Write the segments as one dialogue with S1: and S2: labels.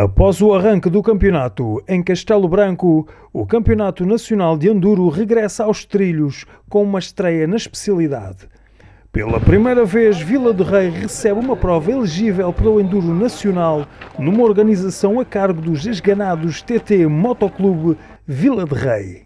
S1: Após o arranque do campeonato em Castelo Branco, o Campeonato Nacional de Enduro regressa aos trilhos com uma estreia na especialidade. Pela primeira vez, Vila de Rei recebe uma prova elegível para o Enduro Nacional numa organização a cargo dos esganados TT Motoclube Vila de Rei.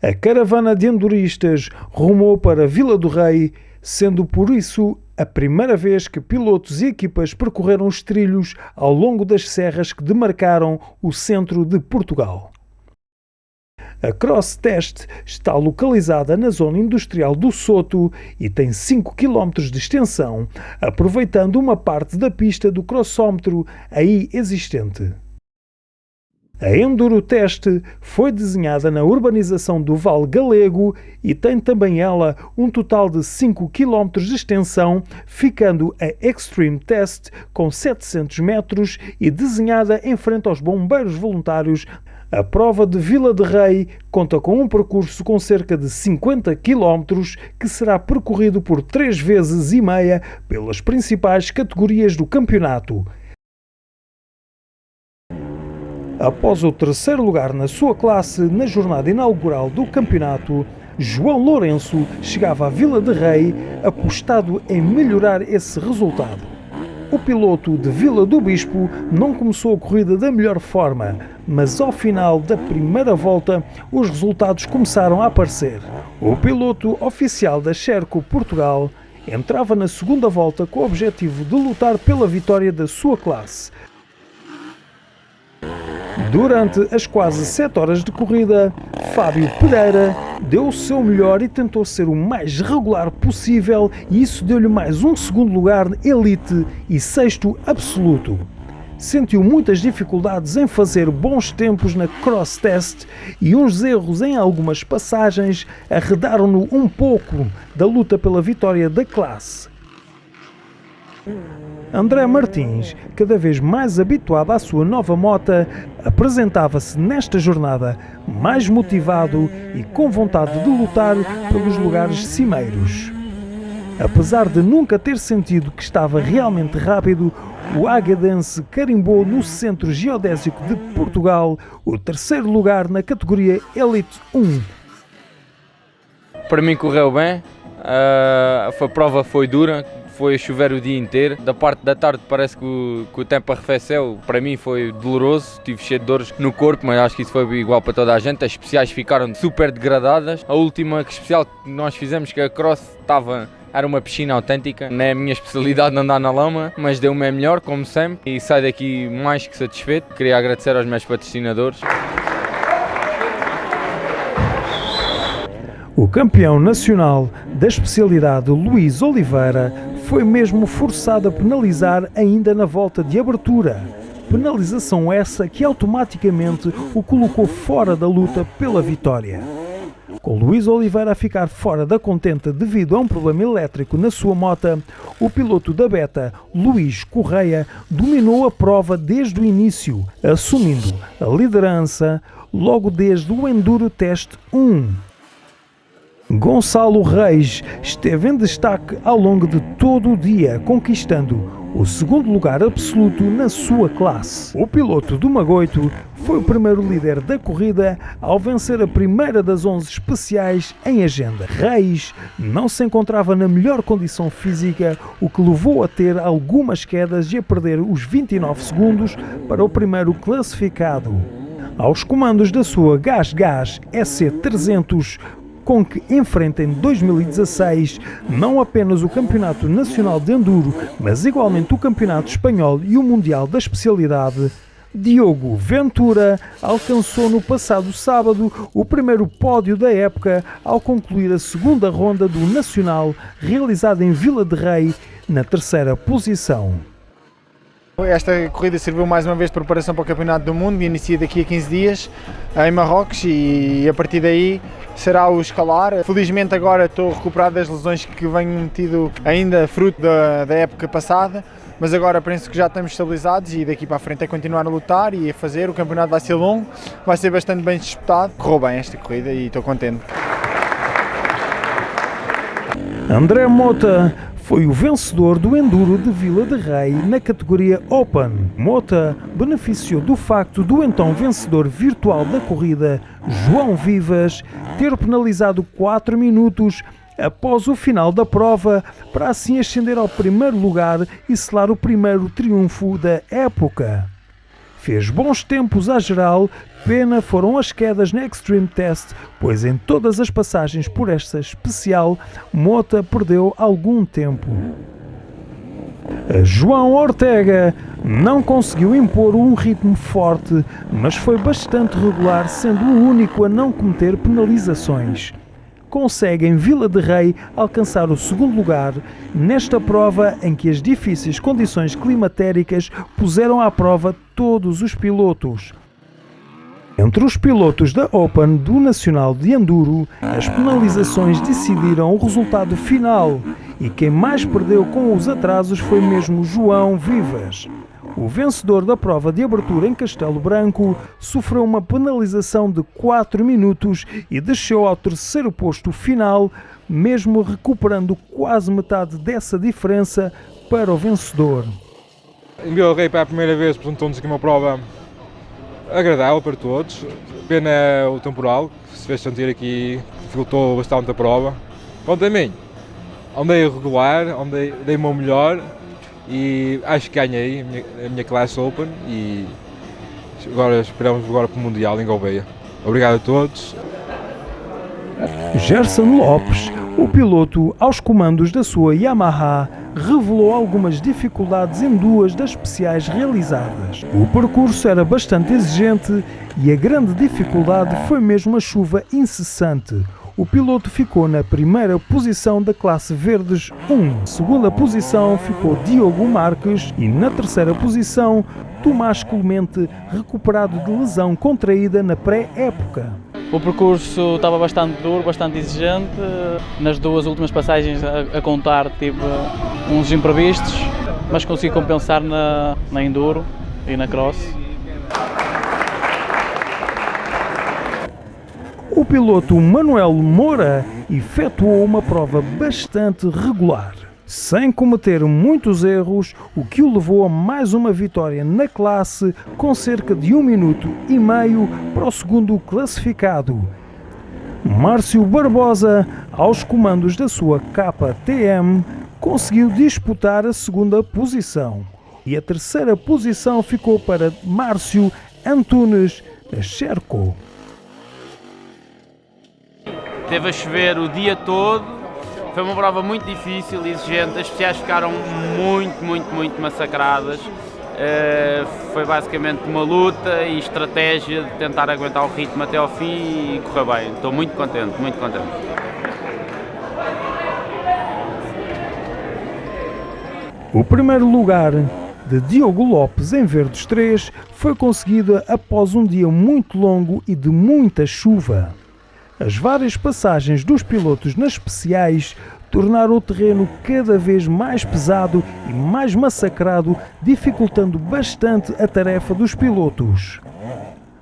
S1: A caravana de enduristas rumou para Vila do Rei, sendo por isso a primeira vez que pilotos e equipas percorreram os trilhos ao longo das serras que demarcaram o centro de Portugal. A Cross Test está localizada na zona industrial do Soto e tem 5 km de extensão, aproveitando uma parte da pista do crossómetro aí existente. A Enduro Test foi desenhada na urbanização do Val Galego e tem também ela um total de 5 km de extensão, ficando a Extreme Test com 700 metros e desenhada em frente aos bombeiros voluntários. A prova de Vila de Rei conta com um percurso com cerca de 50 km que será percorrido por 3 vezes e meia pelas principais categorias do campeonato. Após o terceiro lugar na sua classe na jornada inaugural do campeonato, João Lourenço chegava à Vila de Rei apostado em melhorar esse resultado. O piloto de Vila do Bispo não começou a corrida da melhor forma, mas ao final da primeira volta os resultados começaram a aparecer. O piloto oficial da Sherco Portugal entrava na segunda volta com o objetivo de lutar pela vitória da sua classe. Durante as quase 7 horas de corrida, Fábio Pereira deu o seu melhor e tentou ser o mais regular possível, e isso deu-lhe mais um segundo lugar elite e 6º absoluto. Sentiu muitas dificuldades em fazer bons tempos na Cross Test e uns erros em algumas passagens arredaram-no um pouco da luta pela vitória da classe. André Martins, cada vez mais habituado à sua nova mota, apresentava-se nesta jornada mais motivado e com vontade de lutar pelos lugares cimeiros. Apesar de nunca ter sentido que estava realmente rápido, o agadense carimbou no Centro Geodésico de Portugal o terceiro lugar na categoria Elite 1.
S2: Para mim correu bem, a prova foi dura. Foi a chover o dia inteiro, da parte da tarde parece que o tempo arrefeceu, para mim foi doloroso, tive cheio de dores no corpo, mas acho que isso foi igual para toda a gente. As especiais ficaram super degradadas, a última especial que nós fizemos, que a Cross, era uma piscina autêntica, não é a minha especialidade andar na lama, mas deu o meu melhor, como sempre, e saio daqui mais que satisfeito. Queria agradecer aos meus patrocinadores.
S1: O campeão nacional da especialidade, Luís Oliveira, foi mesmo forçado a penalizar ainda na volta de abertura. Penalização essa que automaticamente o colocou fora da luta pela vitória. Com Luís Oliveira a ficar fora da contenta devido a um problema elétrico na sua moto, o piloto da Beta, Luís Correia, dominou a prova desde o início, assumindo a liderança logo desde o Enduro Test 1. Gonçalo Reis esteve em destaque ao longo de todo o dia, conquistando o segundo lugar absoluto na sua classe. O piloto do Magoito foi o primeiro líder da corrida ao vencer a primeira das 11 especiais em agenda. Reis não se encontrava na melhor condição física, o que levou a ter algumas quedas e a perder os 29 segundos para o primeiro classificado. Aos comandos da sua GasGas SC300, com que enfrenta em 2016 não apenas o Campeonato Nacional de Enduro, mas igualmente o Campeonato Espanhol e o Mundial da especialidade, Diogo Ventura alcançou no passado sábado o primeiro pódio da época ao concluir a segunda ronda do Nacional, realizada em Vila de Rei, na terceira posição.
S3: Esta corrida serviu mais uma vez de preparação para o Campeonato do Mundo, que inicia daqui a 15 dias em Marrocos, e a partir daí será o escalar. Felizmente agora estou recuperado das lesões que venho tido ainda fruto da época passada, mas agora penso que já estamos estabilizados e daqui para a frente é continuar a lutar e a fazer. O campeonato vai ser longo, vai ser bastante bem disputado. Correu bem esta corrida e estou contente.
S1: André Mota foi o vencedor do Enduro de Vila de Rei na categoria Open. Mota beneficiou do facto do então vencedor virtual da corrida, João Vivas, ter penalizado 4 minutos após o final da prova, para assim ascender ao primeiro lugar e selar o primeiro triunfo da época. Fez bons tempos à geral, pena foram as quedas na Extreme Test, pois em todas as passagens por esta especial, Mota perdeu algum tempo. João Ortega não conseguiu impor um ritmo forte, mas foi bastante regular, sendo o único a não cometer penalizações. Consegue em Vila de Rei alcançar o segundo lugar nesta prova em que as difíceis condições climatéricas puseram à prova todos os pilotos. Entre os pilotos da Open do Nacional de Enduro, as penalizações decidiram o resultado final e quem mais perdeu com os atrasos foi mesmo João Vivas. O vencedor da prova de abertura em Castelo Branco sofreu uma penalização de 4 minutos e desceu ao terceiro posto final, mesmo recuperando quase metade dessa diferença para o vencedor.
S4: Em Vila Rei, para a primeira vez, apresentou-nos aqui uma prova agradável para todos. Pena o temporal, que se fez sentir aqui, dificultou bastante a prova. Quanto a mim, andei regular, dei o meu melhor. E acho que ganhei a minha classe Open e agora esperamos para o Mundial em Gouveia. Obrigado a todos.
S1: Gerson Lopes, o piloto aos comandos da sua Yamaha, revelou algumas dificuldades em duas das especiais realizadas. O percurso era bastante exigente e a grande dificuldade foi mesmo a chuva incessante. O piloto ficou na primeira posição da classe Verdes 1. Segunda posição ficou Diogo Marques e na terceira posição Tomás Clemente, recuperado de lesão contraída na pré-época.
S5: O percurso estava bastante duro, bastante exigente. Nas duas últimas passagens a contar tive uns imprevistos, mas consegui compensar na Enduro e na Cross.
S1: O piloto Manuel Moura efetuou uma prova bastante regular, sem cometer muitos erros, o que o levou a mais uma vitória na classe, com cerca de 1 minuto e meio para o segundo classificado. Márcio Barbosa, aos comandos da sua KTM, conseguiu disputar a segunda posição e a terceira posição ficou para Márcio Antunes Cherco.
S6: Teve a chover o dia todo, foi uma prova muito difícil e exigente, as especiais ficaram muito massacradas. Foi basicamente uma luta e estratégia de tentar aguentar o ritmo até ao fim e correr bem. Estou muito contente, muito contente.
S1: O primeiro lugar de Diogo Lopes em Verdes 3 foi conseguido após um dia muito longo e de muita chuva. As várias passagens dos pilotos nas especiais tornaram o terreno cada vez mais pesado e mais massacrado, dificultando bastante a tarefa dos pilotos.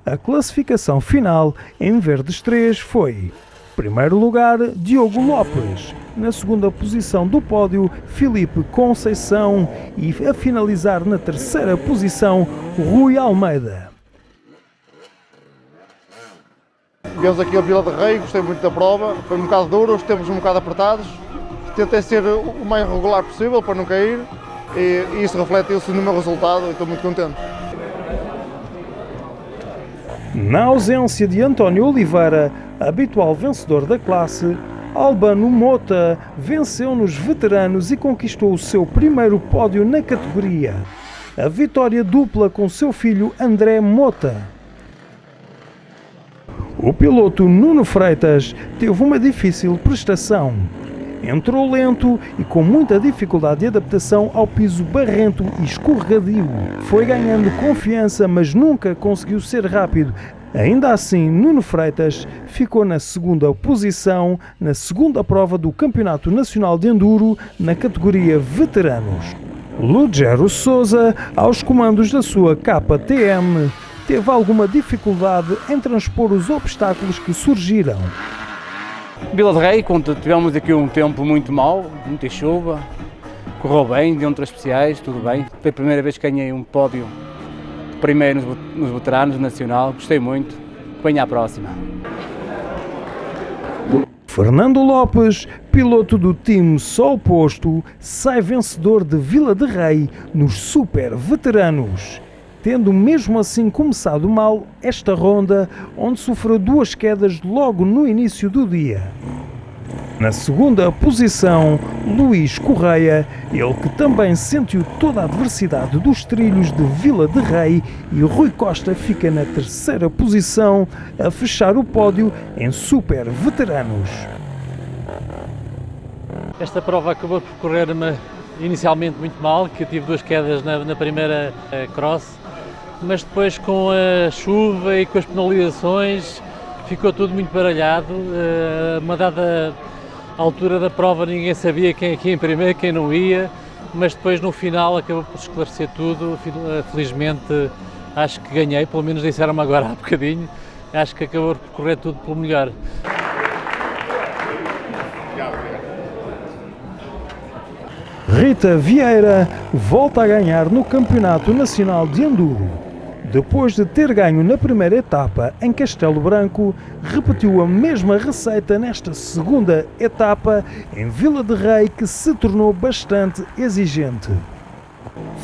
S1: A classificação final em Verdes 3 foi: primeiro lugar, Diogo Lopes. Na segunda posição do pódio, Filipe Conceição. E a finalizar na terceira posição, Rui Almeida.
S7: Viemos aqui a Vila de Rei, gostei muito da prova, foi um bocado duro, os tempos um bocado apertados. Tentei ser o mais regular possível para não cair e isso refletiu-se no meu resultado e estou muito contente.
S1: Na ausência de António Oliveira, habitual vencedor da classe, Albano Mota venceu nos veteranos e conquistou o seu primeiro pódio na categoria. A vitória dupla com seu filho André Mota. O piloto Nuno Freitas teve uma difícil prestação. Entrou lento e com muita dificuldade de adaptação ao piso barrento e escorregadio. Foi ganhando confiança, mas nunca conseguiu ser rápido. Ainda assim, Nuno Freitas ficou na segunda posição na segunda prova do Campeonato Nacional de Enduro na categoria Veteranos. Lugero Souza, aos comandos da sua KTM, teve alguma dificuldade em transpor os obstáculos que surgiram.
S5: Vila de Rei, quando tivemos aqui um tempo muito mau, muita chuva,
S8: correu bem, deu outras especiais, tudo bem. Foi a primeira vez que ganhei um pódio primeiro nos veteranos nacional, gostei muito, venha à próxima.
S1: Fernando Lopes, piloto do time Sol Posto, sai vencedor de Vila de Rei nos super veteranos, tendo mesmo assim começado mal esta ronda, onde sofreu 2 quedas logo no início do dia. Na segunda posição, Luís Correia, ele que também sentiu toda a adversidade dos trilhos de Vila de Rei, e Rui Costa fica na terceira posição, a fechar o pódio em super veteranos.
S9: Esta prova acabou por correr-me inicialmente muito mal, que eu tive 2 quedas na primeira cross, mas depois com a chuva e com as penalizações ficou tudo muito baralhado. Uma dada altura da prova ninguém sabia quem ia em primeiro, quem não ia, mas depois no final acabou por esclarecer tudo. Felizmente acho que ganhei, pelo menos disseram-me agora há bocadinho, acho que acabou por correr tudo pelo melhor.
S1: Rita Vieira volta a ganhar no Campeonato Nacional de Enduro. Depois de ter ganho na primeira etapa em Castelo Branco, repetiu a mesma receita nesta segunda etapa em Vila de Rei, que se tornou bastante exigente.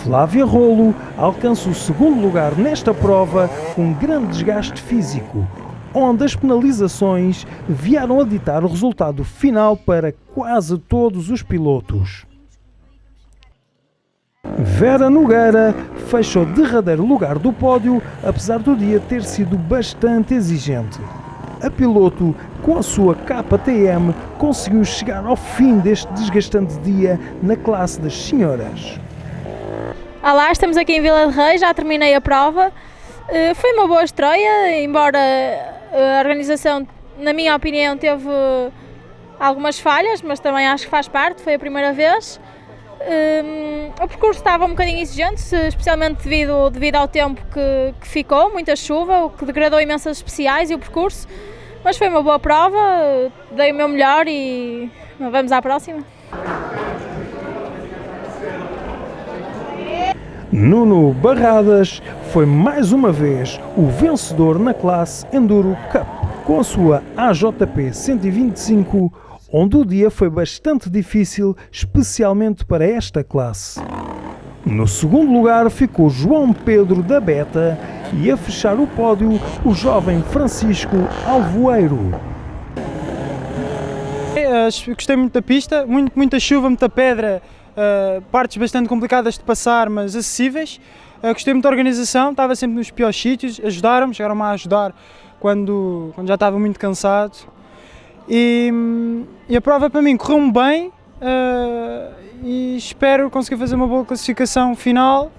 S1: Flávia Rolo alcança o segundo lugar nesta prova com grande desgaste físico, onde as penalizações vieram a ditar o resultado final para quase todos os pilotos. Vera Nogueira fecha o derradeiro lugar do pódio, apesar do dia ter sido bastante exigente. A piloto, com a sua KTM, conseguiu chegar ao fim deste desgastante dia na classe das senhoras.
S10: Olá, estamos aqui em Vila de Rei, já terminei a prova. Foi uma boa estreia, embora a organização, na minha opinião, teve algumas falhas, mas também acho que faz parte, foi a primeira vez. O percurso estava um bocadinho exigente, especialmente devido ao tempo que ficou, muita chuva, o que degradou imensas especiais e o percurso, mas foi uma boa prova, dei o meu melhor e vamos à próxima.
S1: Nuno Barradas foi mais uma vez o vencedor na classe Enduro Cup, com a sua AJP 125, onde o dia foi bastante difícil, especialmente para esta classe. No segundo lugar ficou João Pedro da Beta e a fechar o pódio o jovem Francisco Alvoeiro.
S11: Gostei muito da pista, muita chuva, muita pedra, partes bastante complicadas de passar, mas acessíveis. Gostei muito da organização, estava sempre nos piores sítios, ajudaram-me, chegaram-me a ajudar quando já estava muito cansado. E a prova para mim correu-me bem e espero conseguir fazer uma boa classificação final.